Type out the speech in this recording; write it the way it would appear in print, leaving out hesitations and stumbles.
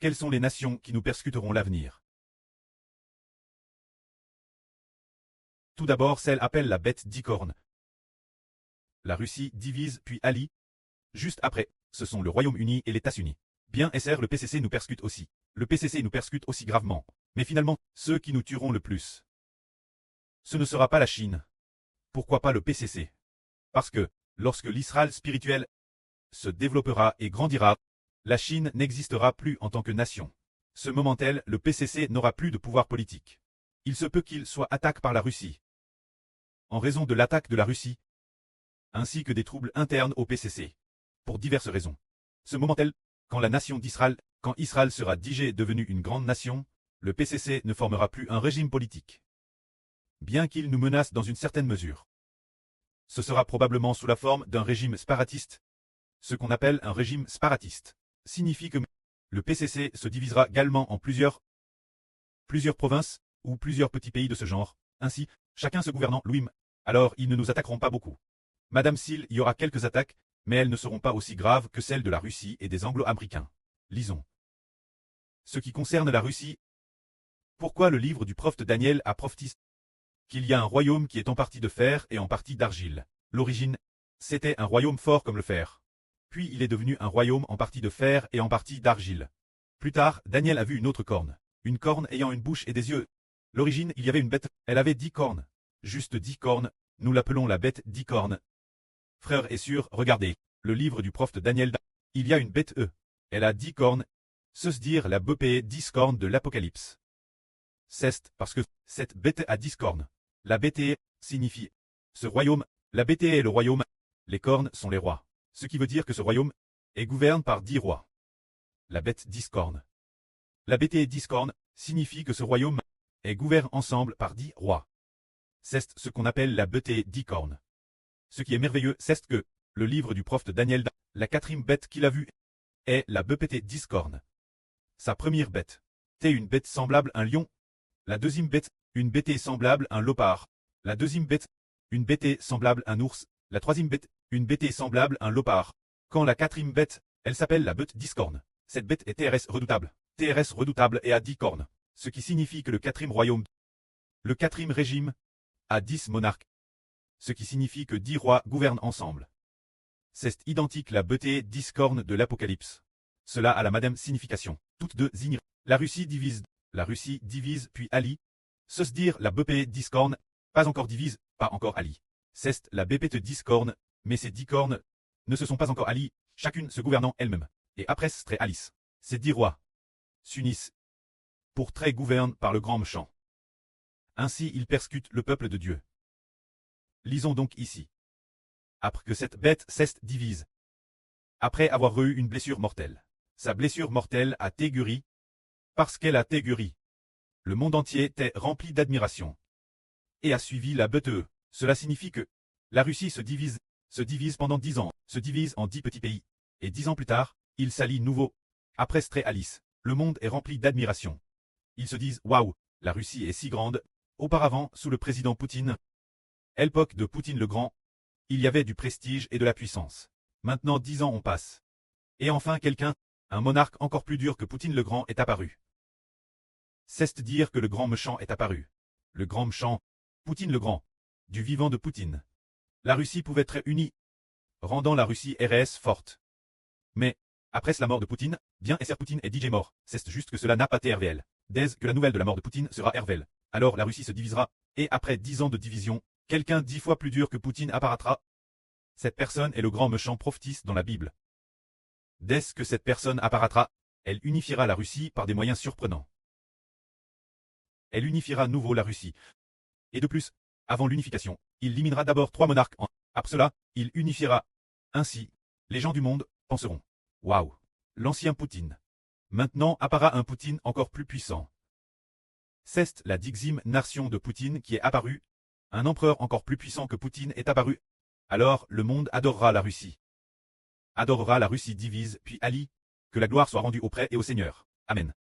Quelles sont les nations qui nous persécuteront l'avenir? Tout d'abord celle appelle la bête d'icorne. La Russie divise puis allie. Juste après, ce sont le Royaume-Uni et les États-Unis. Bien SR, le PCC nous persécute aussi. Le PCC nous persécute aussi gravement. Mais finalement, ceux qui nous tueront le plus, ce ne sera pas la Chine. Pourquoi pas le PCC? Parce que, lorsque l'Israël spirituel se développera et grandira, la Chine n'existera plus en tant que nation. Ce moment-là, le PCC n'aura plus de pouvoir politique. Il se peut qu'il soit attaqué par la Russie. En raison de l'attaque de la Russie, ainsi que des troubles internes au PCC. Pour diverses raisons. Ce moment-là, quand la nation d'Israël, quand Israël sera devenue une grande nation, le PCC ne formera plus un régime politique. Bien qu'il nous menace dans une certaine mesure. Ce sera probablement sous la forme d'un régime sparatiste. Ce qu'on appelle un régime sparatiste signifie que le PCC se divisera également en plusieurs provinces ou plusieurs petits pays de ce genre, ainsi, chacun se gouvernant lui-même. Alors ils ne nous attaqueront pas beaucoup. Madame s'il y aura quelques attaques, mais elles ne seront pas aussi graves que celles de la Russie et des Anglo-Américains. Lisons. Ce qui concerne la Russie, pourquoi le livre du prophète Daniel a prophétisé qu'il y a un royaume qui est en partie de fer et en partie d'argile. L'origine, c'était un royaume fort comme le fer. Puis il est devenu un royaume en partie de fer et en partie d'argile. Plus tard, Daniel a vu une autre corne. Une corne ayant une bouche et des yeux. L'origine, il y avait une bête, elle avait 10 cornes. Juste 10 cornes, nous l'appelons la bête 10 cornes. Frères et sœurs, regardez, le livre du prophète Daniel, il y a une bête elle a 10 cornes, ceux dire la bête 10 cornes de l'Apocalypse. C'est parce que cette bête a 10 cornes. La bête signifie ce royaume, la bête est le royaume, les cornes sont les rois. Ce qui veut dire que ce royaume est gouverné par 10 rois. La bête 10 cornes. La bête 10 cornes signifie que ce royaume est gouverné ensemble par 10 rois. C'est ce qu'on appelle la bête 10 cornes. Ce qui est merveilleux, c'est que le livre du prophète Daniel, la quatrième bête qu'il a vue, est la bête 10 cornes. Sa première bête est une bête semblable à un lion. La deuxième bête, une bête semblable à un léopard. La deuxième bête, une bête semblable à un ours. La troisième bête, une bête semblable à un léopard. Quand la quatrième bête, elle s'appelle la bête 10 cornes. Cette bête est TRS redoutable. TRS redoutable et a 10 cornes. Ce qui signifie que le quatrième royaume, le quatrième régime, a 10 monarques. Ce qui signifie que 10 rois gouvernent ensemble. C'est identique la bête 10 cornes de l'Apocalypse. Cela a la même signification. Toutes deux ignorent. La Russie divise puis allie. Se dire la bête 10 cornes, pas encore divise, pas encore allie. C'est la bête 10 cornes, mais ces 10 cornes ne se sont pas encore alliées, chacune se gouvernant elle-même. Et après très Alice. Ces 10 rois s'unissent pour très gouvernent par le grand méchant. Ainsi ils persécutent le peuple de Dieu. Lisons donc ici. Après que cette bête divise. Après avoir eu une blessure mortelle. Sa blessure mortelle a été guérie. Parce qu'elle a été guérie. Le monde entier était rempli d'admiration. Et a suivi la bête. Cela signifie que la Russie se divise pendant 10 ans, se divise en 10 petits pays. Et 10 ans plus tard, ils s'allient nouveau. Après Stray Alice, le monde est rempli d'admiration. Ils se disent, waouh, la Russie est si grande. Auparavant, sous le président Poutine, à l'époque de Poutine le Grand, il y avait du prestige et de la puissance. Maintenant 10 ans on passe. Et enfin quelqu'un, un monarque encore plus dur que Poutine le Grand est apparu. C'est dire que le grand méchant est apparu. Le grand méchant, Poutine le Grand, du vivant de Poutine. La Russie pouvait être unie, rendant la Russie RS forte. Mais, après la mort de Poutine, bien SR Poutine est DJ mort, c'est juste que cela n'a pas été RVL. Dès que la nouvelle de la mort de Poutine sera RVL, alors la Russie se divisera, et après 10 ans de division, quelqu'un 10 fois plus dur que Poutine apparaîtra. Cette personne est le grand méchant prophétiste dans la Bible. Dès que cette personne apparaîtra, elle unifiera la Russie par des moyens surprenants. Elle unifiera à nouveau la Russie. Et de plus, avant l'unification, il éliminera d'abord 3 monarques. Après cela, il unifiera. Ainsi, les gens du monde penseront. Waouh, l'ancien Poutine. Maintenant apparaît un Poutine encore plus puissant. C'est la 10e nation de Poutine qui est apparue. Un empereur encore plus puissant que Poutine est apparu. Alors le monde adorera la Russie. Adorera la Russie divise puis allie. Que la gloire soit rendue au Prêtre et au Seigneur. Amen.